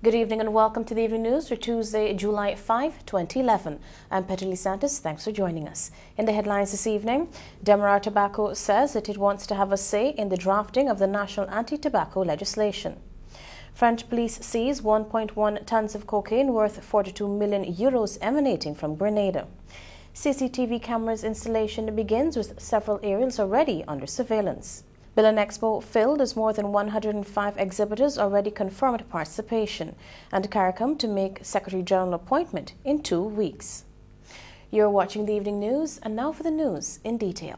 Good evening and welcome to the Evening News for Tuesday, July 5, 2011. I'm Peterly Santos. Thanks for joining us. In the headlines this evening, Demerara Tobacco says that it wants to have a say in the drafting of the national anti-tobacco legislation. French police seize 1.1 tons of cocaine worth 42 million euros emanating from Grenada. CCTV cameras installation begins with several areas already under surveillance. Berlin Expo filled as more than 105 exhibitors already confirmed participation, and CARICOM to make Secretary General appointment in 2 weeks. You're watching the Evening News, and now for the news in detail.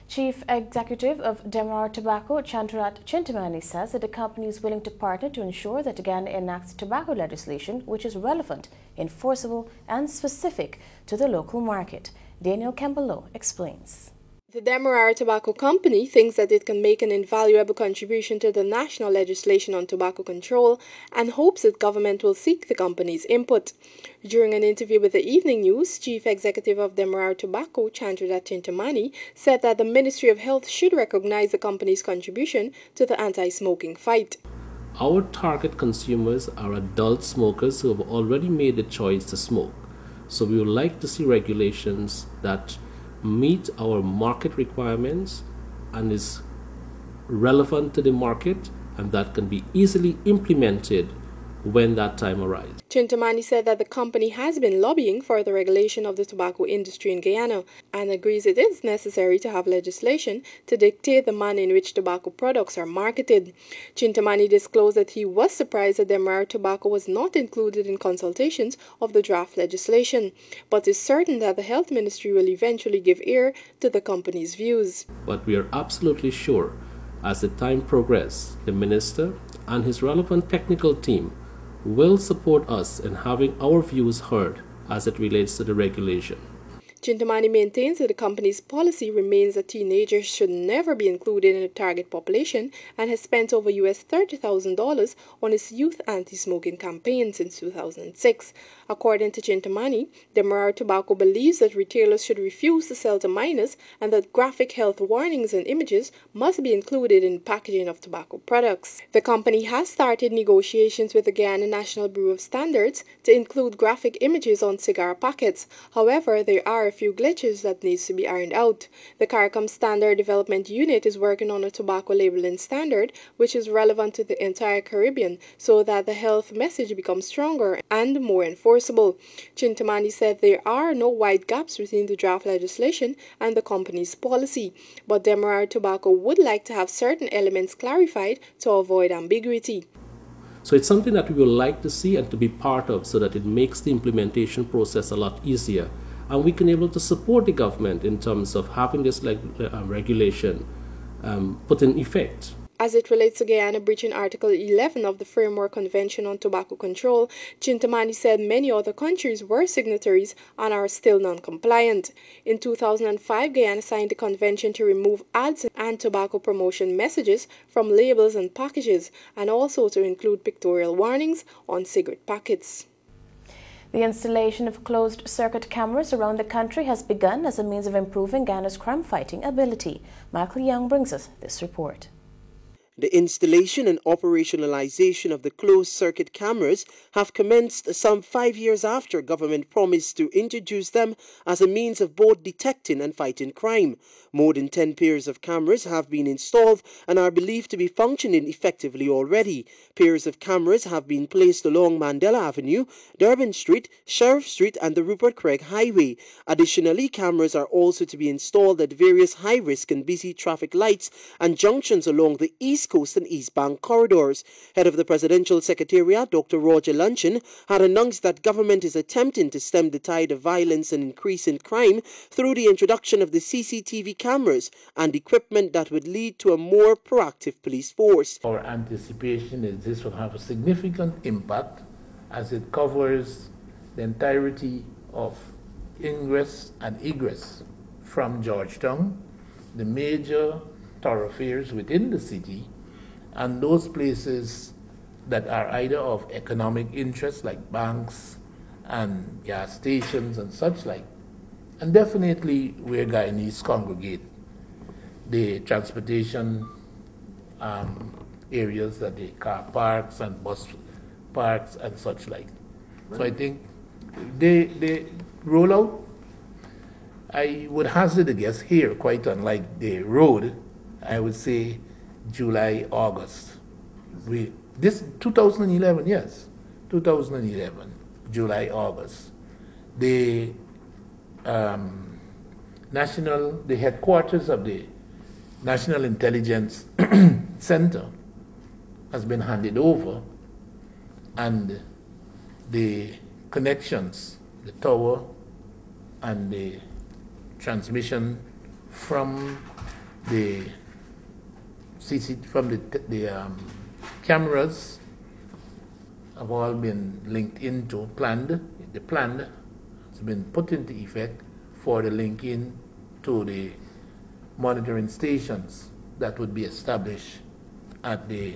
Chief Executive of Demerara Tobacco, Chanturat Chintamani, says that the company is willing to partner to ensure that Ghana enacts tobacco legislation which is relevant, enforceable, and specific to the local market. Daniel Kembalo explains. The Demerara Tobacco Company thinks that it can make an invaluable contribution to the national legislation on tobacco control and hopes that government will seek the company's input. During an interview with the Evening News, Chief Executive of Demerara Tobacco, Chanturat Chintamani, said that the Ministry of Health should recognize the company's contribution to the anti-smoking fight. Our target consumers are adult smokers who have already made the choice to smoke. So we would like to see regulations that meet our market requirements and is relevant to the market and that can be easily implemented when that time arrives. Chintamani said that the company has been lobbying for the regulation of the tobacco industry in Guyana and agrees it is necessary to have legislation to dictate the manner in which tobacco products are marketed. Chintamani disclosed that he was surprised that Demerara Tobacco was not included in consultations of the draft legislation, but is certain that the Health Ministry will eventually give ear to the company's views. But we are absolutely sure, as the time progresses, the Minister and his relevant technical team will support us in having our views heard as it relates to the regulation. Chintamani maintains that the company's policy remains that teenagers should never be included in the target population and has spent over US $30,000 on its youth anti-smoking campaign since 2006. According to Chintamani, Demerara Tobacco believes that retailers should refuse to sell to minors and that graphic health warnings and images must be included in packaging of tobacco products. The company has started negotiations with the Guyana National Bureau of Standards to include graphic images on cigar packets. However, there are a few glitches that needs to be ironed out. The CARICOM Standard Development Unit is working on a tobacco labeling standard which is relevant to the entire Caribbean so that the health message becomes stronger and more enforceable. Chintamani said there are no wide gaps between the draft legislation and the company's policy, but Demerara Tobacco would like to have certain elements clarified to avoid ambiguity. So it's something that we would like to see and to be part of so that it makes the implementation process a lot easier. And we can be able to support the government in terms of having this regulation put in effect. As it relates to Guyana breaching Article 11 of the Framework Convention on Tobacco Control, Chintamani said many other countries were signatories and are still non-compliant. In 2005, Guyana signed the convention to remove ads and tobacco promotion messages from labels and packages, and also to include pictorial warnings on cigarette packets. The installation of closed-circuit cameras around the country has begun as a means of improving Ghana's crime-fighting ability. Michael Young brings us this report. The installation and operationalization of the closed-circuit cameras have commenced some 5 years after government promised to introduce them as a means of both detecting and fighting crime. More than 10 pairs of cameras have been installed and are believed to be functioning effectively already. Pairs of cameras have been placed along Mandela Avenue, Durban Street, Sheriff Street and the Rupert Craig Highway. Additionally, cameras are also to be installed at various high-risk and busy traffic lights and junctions along the East Coast and East Bank corridors. Head of the Presidential Secretariat, Dr. Roger Luncheon, had announced that government is attempting to stem the tide of violence and increase in crime through the introduction of the CCTV cameras and equipment that would lead to a more proactive police force. Our anticipation is this will have a significant impact as it covers the entirety of ingress and egress from Georgetown, the major thoroughfares within the city, and those places that are either of economic interest like banks and gas stations and such like, and definitely where Guyanese congregate. The transportation areas that the car parks and bus parks and such like. So I think they roll out, I would hazard a guess here, quite unlike the road, I would say July, August. This 2011, yes, 2011, July, August. The headquarters of the National Intelligence Center has been handed over, and the connections, the tower and the transmission from the cameras have all been linked into the planned has been put into effect for the linking to the monitoring stations that would be established at the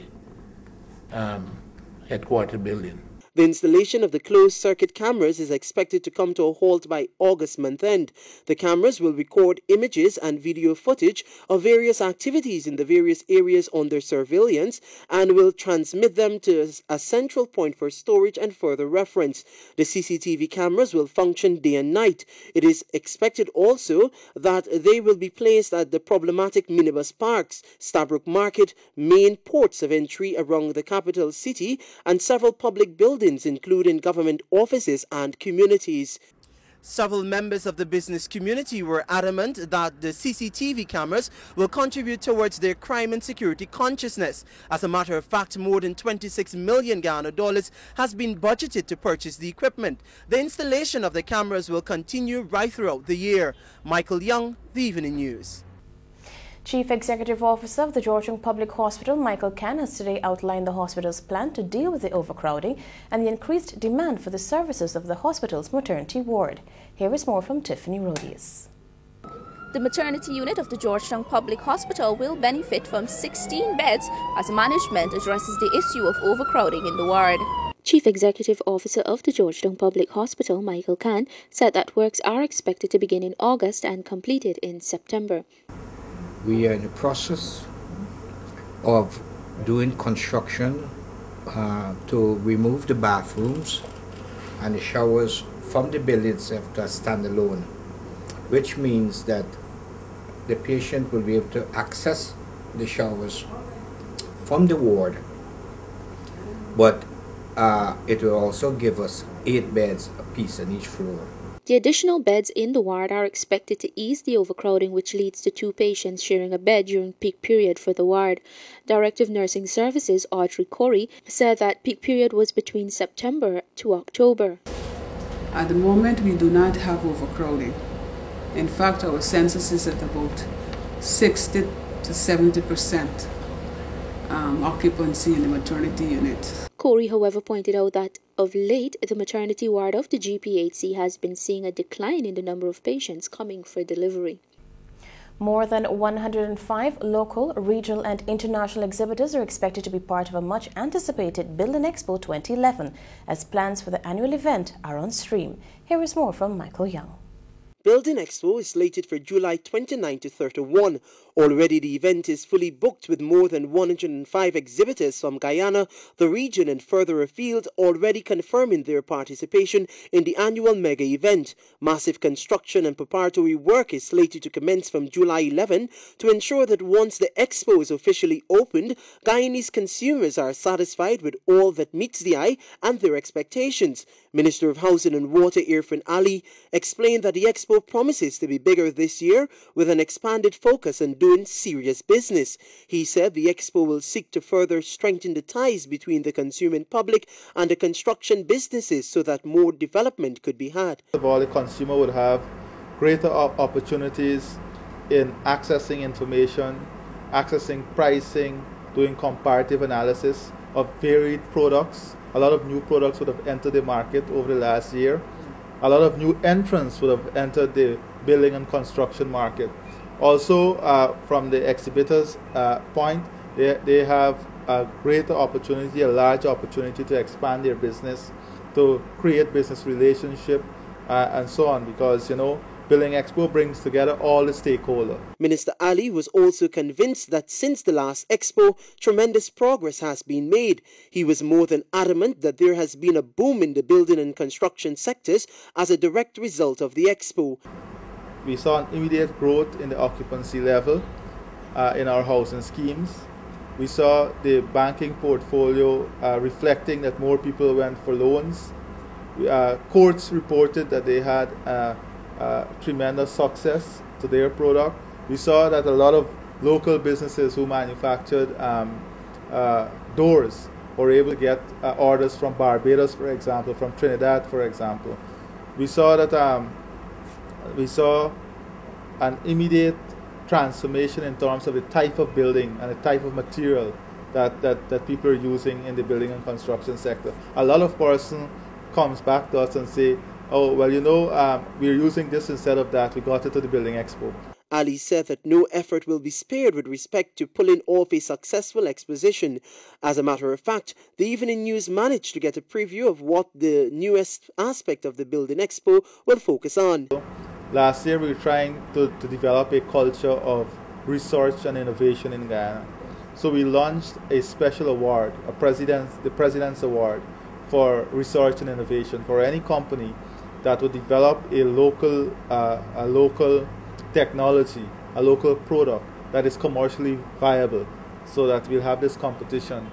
headquarter building. The installation of the closed-circuit cameras is expected to come to a halt by August month-end. The cameras will record images and video footage of various activities in the various areas under surveillance and will transmit them to a central point for storage and further reference. The CCTV cameras will function day and night. It is expected also that they will be placed at the problematic minibus parks, Stabroek Market, main ports of entry around the capital city, and several public buildings, including government offices and communities. Several members of the business community were adamant that the CCTV cameras will contribute towards their crime and security consciousness. As a matter of fact, more than 26 million Ghana dollars has been budgeted to purchase the equipment. The installation of the cameras will continue right throughout the year. Michael Young, The Evening News. Chief Executive Officer of the Georgetown Public Hospital, Michael Can, has today outlined the hospital's plan to deal with the overcrowding and the increased demand for the services of the hospital's maternity ward. Here is more from Tiffany Rodius. The maternity unit of the Georgetown Public Hospital will benefit from 16 beds as management addresses the issue of overcrowding in the ward. Chief Executive Officer of the Georgetown Public Hospital, Michael Can, said that works are expected to begin in August and completed in September. We are in the process of doing construction to remove the bathrooms and the showers from the building itself to a standalone, which means that the patient will be able to access the showers from the ward, but it will also give us 8 beds apiece on each floor. The additional beds in the ward are expected to ease the overcrowding, which leads to 2 patients sharing a bed during peak period for the ward. Director of Nursing Services, Audrey Corey, said that peak period was between September to October. At the moment, we do not have overcrowding. In fact, our census is at about 60 to 70% occupancy in the maternity unit. Corey, however, pointed out that of late, the maternity ward of the GPHC has been seeing a decline in the number of patients coming for delivery. More than 105 local, regional and international exhibitors are expected to be part of a much-anticipated Building Expo 2011 as plans for the annual event are on stream. Here is more from Michael Young. Building Expo is slated for July 29 to 31. Already the event is fully booked with more than 105 exhibitors from Guyana, the region and further afield already confirming their participation in the annual mega event. Massive construction and preparatory work is slated to commence from July 11 to ensure that once the expo is officially opened, Guyanese consumers are satisfied with all that meets the eye and their expectations. Minister of Housing and Water Irfan Ali explained that the expo promises to be bigger this year with an expanded focus on doing serious business. He said the expo will seek to further strengthen the ties between the consuming public and the construction businesses so that more development could be had. First of all, the consumer would have greater opportunities in accessing information, accessing pricing, doing comparative analysis of varied products. A lot of new products would have entered the market over the last year. A lot of new entrants would have entered the building and construction market. Also, from the exhibitors' point, they have a greater opportunity, a large opportunity to expand their business, to create business relationship, and so on. Because, you know, Building Expo brings together all the stakeholders. Minister Ali was also convinced that since the last expo, tremendous progress has been made. He was more than adamant that there has been a boom in the building and construction sectors as a direct result of the expo. We saw an immediate growth in the occupancy level in our housing schemes. We saw the banking portfolio reflecting that more people went for loans. Courts reported that they had tremendous success to their product. We saw that a lot of local businesses who manufactured doors were able to get orders from Barbados, for example, from Trinidad, for example. We saw that an immediate transformation in terms of the type of building and the type of material that people are using in the building and construction sector. A lot of person comes back to us and say, oh, well, you know, we're using this instead of that. We got it to the Building Expo. Ali said that no effort will be spared with respect to pulling off a successful exposition. As a matter of fact, the Evening News managed to get a preview of what the newest aspect of the Building Expo will focus on. Last year, we were trying to develop a culture of research and innovation in Guyana. So we launched a special award, the President's Award for research and innovation for any company that would develop a local technology, a local product that is commercially viable, so that we'll have this competition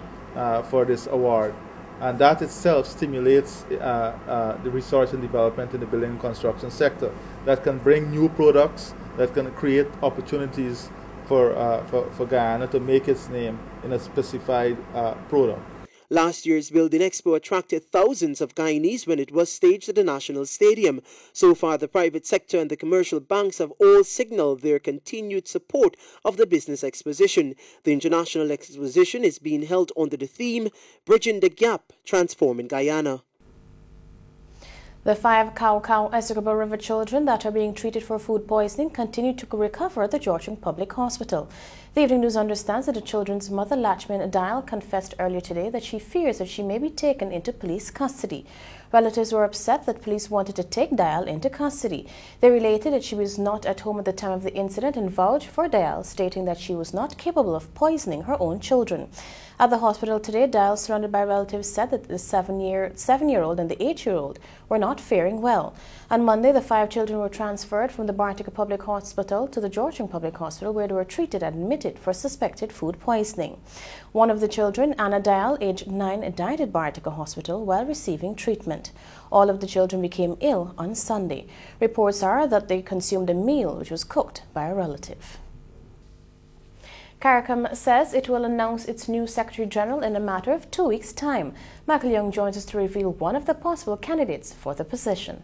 for this award. And that itself stimulates the research and development in the building and construction sector that can bring new products, that can create opportunities for Guyana to make its name in a specified product. Last year's Building Expo attracted thousands of Guyanese when it was staged at the National Stadium. So far, the private sector and the commercial banks have all signaled their continued support of the business exposition. The international exposition is being held under the theme, Bridging the Gap, Transforming Guyana. The 5 Cow Essequibo River children that are being treated for food poisoning continue to recover at the Georgetown Public Hospital. The Evening News understands that the children's mother, Latchman Dial, confessed earlier today that she fears that she may be taken into police custody. Relatives were upset that police wanted to take Dial into custody. They related that she was not at home at the time of the incident and vouched for Dial, stating that she was not capable of poisoning her own children. At the hospital today, Dial, surrounded by relatives, said that the 7-year-old and the 8-year-old were not faring well. On Monday, the 5 children were transferred from the Bartica Public Hospital to the Georgetown Public Hospital, where they were treated and admitted for suspected food poisoning. One of the children, Anna Dial, aged 9, died at Bartica Hospital while receiving treatment. All of the children became ill on Sunday. Reports are that they consumed a meal which was cooked by a relative. CARICOM says it will announce its new Secretary General in a matter of 2 weeks' time. Michael Young joins us to reveal one of the possible candidates for the position.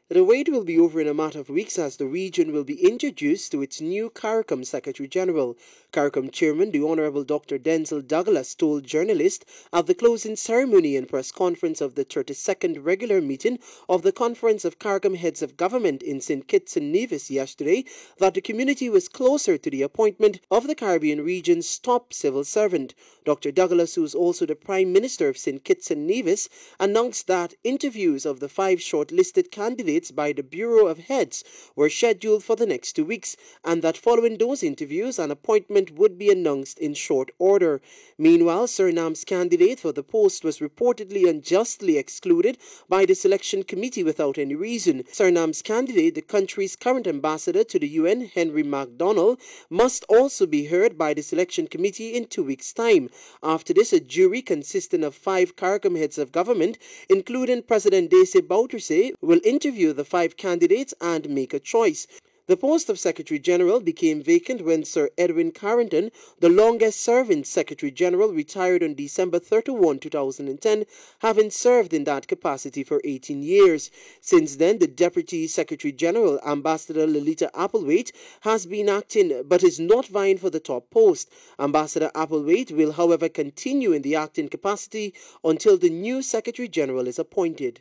The wait will be over in a matter of weeks as the region will be introduced to its new CARICOM Secretary General. CARICOM Chairman, the Honorable Dr. Denzel Douglas, told journalists at the closing ceremony and press conference of the 32nd regular meeting of the Conference of CARICOM Heads of Government in St. Kitts and Nevis yesterday that the community was closer to the appointment of the Caribbean region's top civil servant. Dr. Douglas, who is also the Prime Minister of St. Kitts and Nevis, announced that interviews of the 5 shortlisted candidates by the Bureau of Heads were scheduled for the next 2 weeks, and that following those interviews, an appointment would be announced in short order. Meanwhile, Surinam's candidate for the post was reportedly unjustly excluded by the selection committee without any reason. Surinam's candidate, the country's current ambassador to the UN, Henry MacDonald, must also be heard by the selection committee in 2 weeks' time. After this, a jury consisting of 5 CARICOM heads of government, including President Dese Bouterse, will interview the 5 candidates and make a choice. The post of Secretary General became vacant when Sir Edwin Carrington, the longest-serving Secretary General, retired on December 31, 2010, having served in that capacity for 18 years. Since then, the Deputy Secretary General, Ambassador Lolita Applewhite, has been acting but is not vying for the top post. Ambassador Applewhite will, however, continue in the acting capacity until the new Secretary General is appointed.